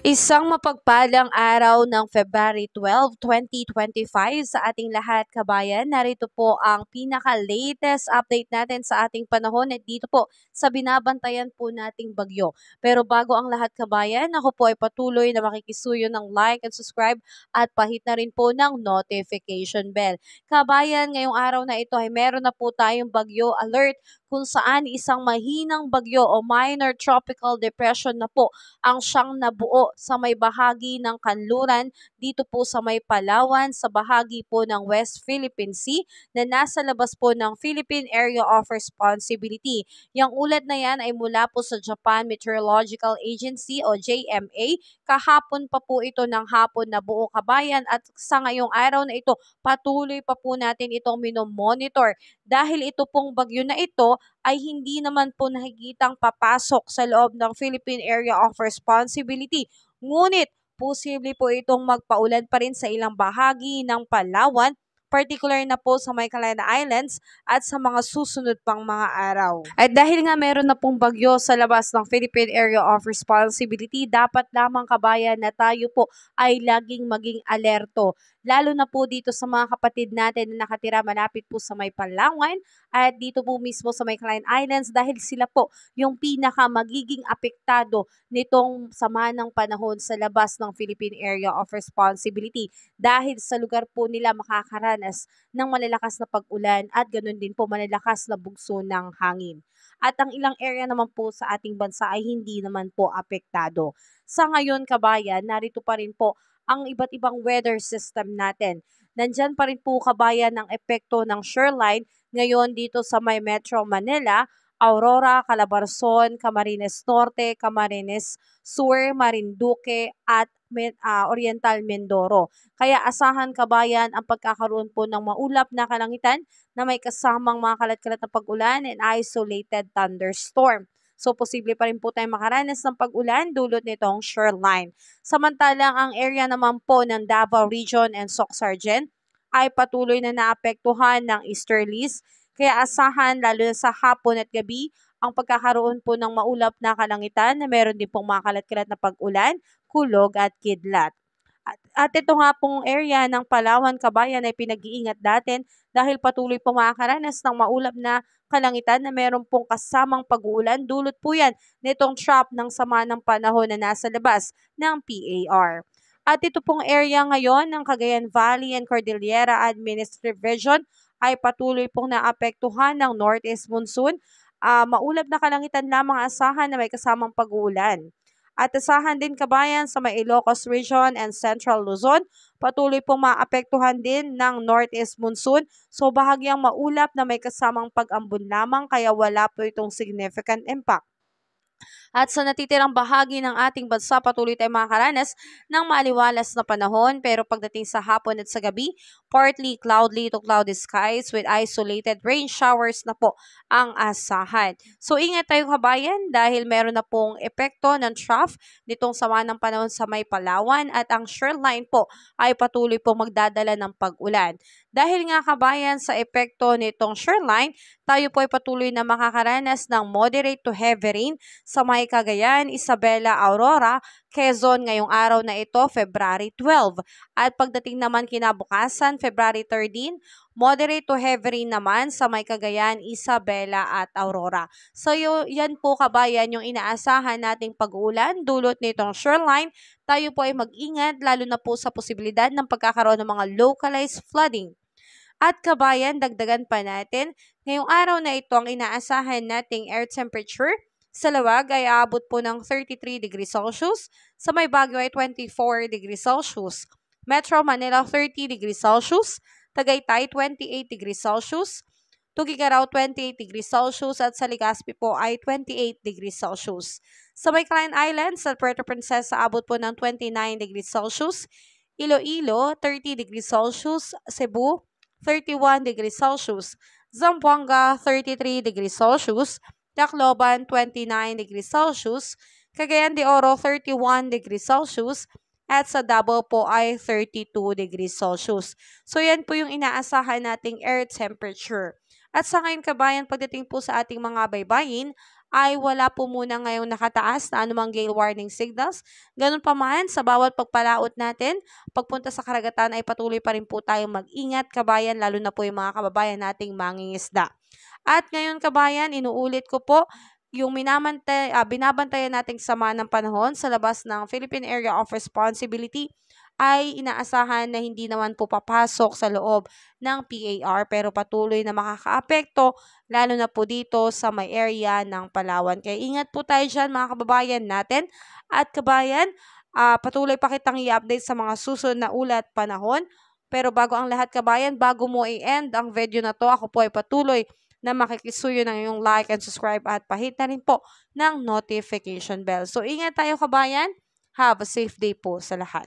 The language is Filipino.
Isang mapagpalang araw ng February 12, 2025 sa ating lahat, kabayan. Narito po ang pinaka-latest update natin sa ating panahon at dito po sa binabantayan po nating bagyo. Pero bago ang lahat, kabayan, ako po ay patuloy na makikisuyo ng like and subscribe at pahit na rin po ng notification bell. Kabayan, ngayong araw na ito ay meron na po tayong bagyo alert kung saan isang mahinang bagyo o minor tropical depression na po ang siyang nabuo sa may bahagi ng kanluran dito po sa may Palawan sa bahagi po ng West Philippine Sea na nasa labas po ng Philippine Area of Responsibility. Yang ulat na yan ay mula po sa Japan Meteorological Agency o JMA. Kahapon pa po ito ng hapon na buo, kabayan, at sa ngayong araw na ito patuloy pa po natin itong minomonitor dahil ito pong bagyo na ito ay hindi naman po nakikitang papasok sa loob ng Philippine Area of Responsibility. Ngunit, posible po itong magpaulan pa rin sa ilang bahagi ng Palawan, particular na po sa may Calena Islands at sa mga susunod pang mga araw. At dahil nga meron na pong bagyo sa labas ng Philippine Area of Responsibility, dapat lamang, kabayan, na tayo po ay laging maging alerto. Lalo na po dito sa mga kapatid natin na nakatira malapit po sa may Palawan at dito po mismo sa may Calena Islands dahil sila po yung pinaka magiging apektado nitong sama ng panahon sa labas ng Philippine Area of Responsibility dahil sa lugar po nila makakaranas ng malalakas na pag-ulan at ganoon din po malalakas na bugso ng hangin. At ang ilang area naman po sa ating bansa ay hindi naman po apektado. Sa ngayon, kabayan, narito pa rin po ang iba't ibang weather system natin. Nandyan pa rin po, kabayan, ng epekto ng shoreline ngayon dito sa may Metro Manila, Aurora, Calabarzon, Camarines Norte, Camarines Sur, Marinduque at Oriental Mindoro. Kaya asahan, kabayan, ang pagkakaroon po ng maulap na kalangitan na may kasamang mga kalat-kalat na pag-ulan and isolated thunderstorm. So, posible pa rin po tayong makaranas ng pag-ulan dulot nitong shoreline. Samantalang ang area naman po ng Davao Region and Soc-Sargen ay patuloy na naapektuhan ng easterlies. Kaya asahan lalo na sa hapon at gabi ang pagkakaroon po ng maulap na kalangitan na meron din pong mga kalat-kalat na pag-ulan, kulog at kidlat. At ito nga pong area ng Palawan, kabayan, ay pinag-iingat natin dahil patuloy pong makakaranas ng maulap na kalangitan na meron pong kasamang pag-uulan. Dulot po yan nitong trap ng sama ng panahon na nasa labas ng PAR. At ito pong area ngayon ng Cagayan Valley and Cordillera Administrative Region ay patuloy pong naapektuhan ng Northeast Monsoon. Maulap na kalangitan lamang asahan na may kasamang pag-uulan. At asahan din, kabayan, sa may Ilocos Region and Central Luzon, patuloy pong maapektuhan din ng Northeast Monsoon. So bahagyang maulap na may kasamang pag-ambon lamang kaya wala po itong significant impact. At sa natitirang bahagi ng ating bansa, patuloy tayong makakaranas ng maaliwalas na panahon. Pero pagdating sa hapon at sa gabi, partly cloudy to cloudy skies with isolated rain showers na po ang asahan. So ingat tayo, kabayan, dahil meron na pong epekto ng trough nitong sama ng panahon sa may Palawan at ang shoreline po ay patuloy pong magdadala ng pag-ulan. Dahil nga, kabayan, sa epekto nitong shoreline, tayo po ay patuloy na makakaranas ng moderate to heavy rain sa may Cagayan, Isabela, Aurora, Quezon ngayong araw na ito, February 12. At pagdating naman kinabukasan, February 13, moderate to heavy rain naman sa may Cagayan, Isabela at Aurora. So yan po, kabayan, yung inaasahan nating pag-uulan dulot nitong shoreline. Tayo po ay mag-ingat lalo na po sa posibilidad ng pagkakaroon ng mga localized flooding. At kabayan, dagdagan pa natin, ngayong araw na ito ang inaasahan nating air temperature sa Lawag ay aabot po ng 33 degrees Celsius, sa may Baguio ay 24 degrees Celsius, Metro Manila 30 degrees Celsius, Tagaytay 28 degrees Celsius, Tugigaraw 28 degrees Celsius at sa Legazpi po ay 28 degrees Celsius. Sa may Calena Islands at Puerto Princesa abot po ng 29 degrees Celsius, Iloilo 30 degrees Celsius, Cebu 31 degrees Celsius, Zamboanga 33 degrees Celsius, Tacloban 29 degrees Celsius, Cagayan de Oro 31 degrees Celsius, at sa Davao po ay 32 degrees Celsius. So yan po yung inaasahan nating air temperature. At sa ngayon, kabayan, pagdating po sa ating mga baybayin, ay wala po muna ngayong nakataas na anumang gale warning signals. Ganun pa man, sa bawat pagpalaot natin, pagpunta sa karagatan ay patuloy pa rin po tayong mag-ingat kabayan, lalo na po yung mga kababayan nating mangingisda. At ngayon kabayan, inuulit ko po, yung binabantayan nating sama ng panahon sa labas ng Philippine Area of Responsibility ay inaasahan na hindi naman po papasok sa loob ng PAR, pero patuloy na makakaapekto lalo na po dito sa may area ng Palawan. Kaya ingat po tayo dyan mga kababayan natin. At kabayan, patuloy pa kitang i-update sa mga susunod na ulat panahon. Pero bago ang lahat kabayan, bago mo i-end ang video na to, ako po ay patuloy na makikisuyo ng iyong like and subscribe at pahit na rin po ng notification bell. So ingat tayo kabayan, have a safe day po sa lahat.